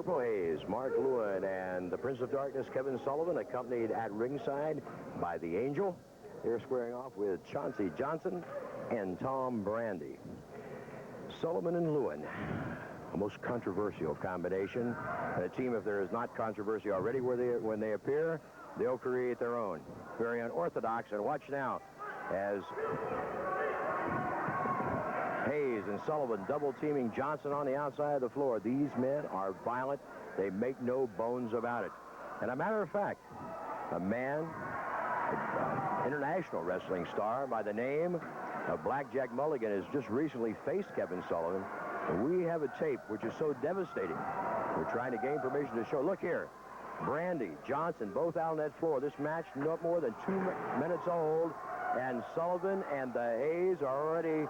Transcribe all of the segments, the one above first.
Purple Haze, Mark Lewin, and the Prince of Darkness, Kevin Sullivan, accompanied at ringside by the Angel. They're squaring off with Chauncy Johnson and Tom Brandy. Sullivan and Lewin, a most controversial combination. A team, if there is not controversy already when they appear, they'll create their own. Very unorthodox. And watch now as Haze and Sullivan double-teaming Johnson on the outside of the floor. These men are violent. They make no bones about it. And a matter of fact, a man, an international wrestling star by the name of Blackjack Mulligan, has just recently faced Kevin Sullivan. And we have a tape which is so devastating. We're trying to gain permission to show. Look here. Brandy, Johnson, both out on that floor. This match not more than 2 minutes old. And Sullivan and the Haze are already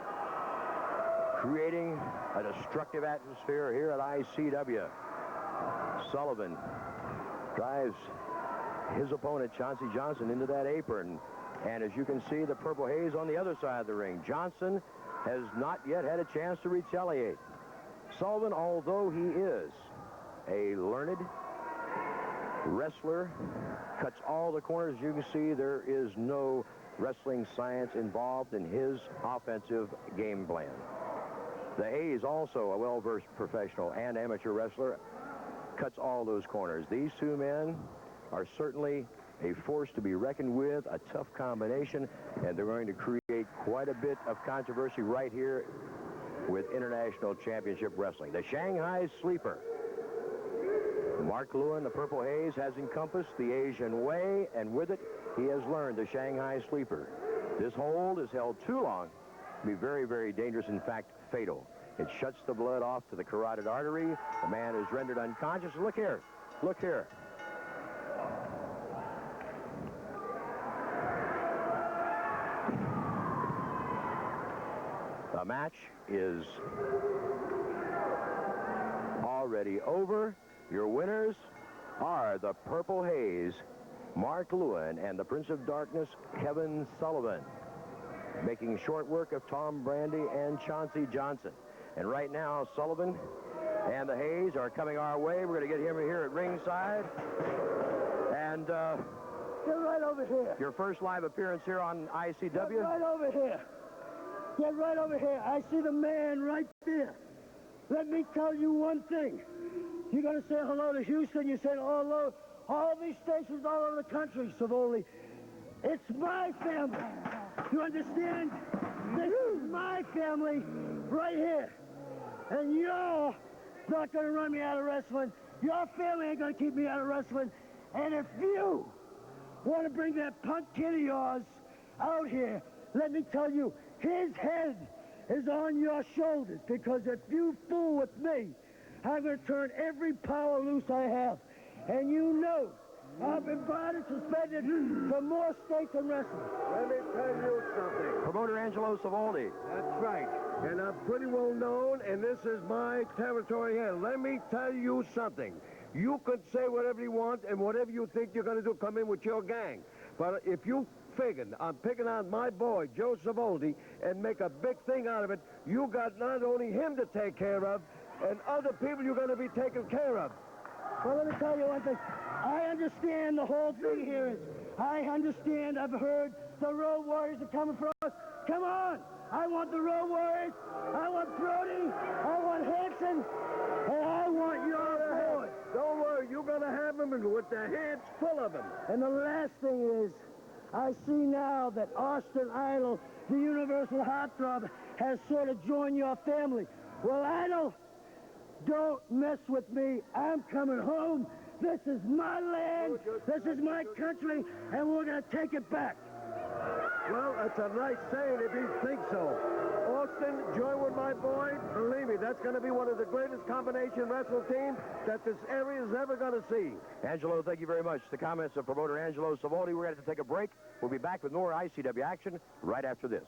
creating a destructive atmosphere here at ICW. Sullivan drives his opponent, Chauncy Johnson, into that apron. And as you can see, the Purple Haze on the other side of the ring. Johnson has not yet had a chance to retaliate. Sullivan, although he is a learned wrestler, cuts all the corners. You can see there is no wrestling science involved in his offensive game plan. The Haze, also a well-versed professional and amateur wrestler, cuts all those corners. These two men are certainly a force to be reckoned with, a tough combination, and they're going to create quite a bit of controversy right here with International Championship Wrestling. The Shanghai Sleeper. Mark Lewin, the Purple Haze, has encompassed the Asian way, and with it, he has learned the Shanghai Sleeper. This hold is held too long to be very, very dangerous, in fact, fatal. It shuts the blood off to the carotid artery. The man is rendered unconscious. Look here. Look here. The match is already over. Your winners are the Purple Haze, Mark Lewin, and the Prince of Darkness, Kevin Sullivan, making short work of Tom Brandy and Chauncy Johnson. And right now, Sullivan and the Haze are coming our way. We're going to get him here at ringside. And get right over here. Your first live appearance here on ICW? Get right over here. Get right over here. I see the man right there. Let me tell you one thing. You're going to say hello to Houston. You say hello all these stations all over the country, Savoli. It's my family. You understand? This is my family right here. And you're not going to run me out of wrestling. Your family ain't going to keep me out of wrestling. And if you want to bring that punk kid of yours out here, let me tell you, his head is on your shoulders, because if you fool with me, I'm going to turn every power loose I have. And you know, I've been brought and suspended for more states than wrestling. Let me tell you something. Promoter Angelo Savoldi. That's right. And I'm pretty well known, and this is my territory here. Let me tell you something. You could say whatever you want, and whatever you think you're going to do, come in with your gang. But if you figured I'm picking on my boy, Joe Savoldi, and make a big thing out of it, you got not only him to take care of, and other people you're going to be taken care of. Well, let me tell you one thing. I understand the whole thing here is, I understand, I've heard the Road Warriors are coming for us. Come on! I want the Road Warriors, I want Brody, I want Hanson, and I want your boy. Don't worry, you're going to have them with their hands full of them. And the last thing is, I see now that Austin Idol, the Universal Heartthrob, has sort of joined your family. Well, Idol, don't mess with me. I'm coming home. This is my land. This is my country, and we're going to take it back. Well, that's a nice saying if you think so. Austin, join with my boy. Believe me, that's going to be one of the greatest combination wrestle teams that this area is ever going to see. Angelo, thank you very much. The comments of promoter Angelo Savoldi. We're going to have to take a break. We'll be back with more ICW action right after this.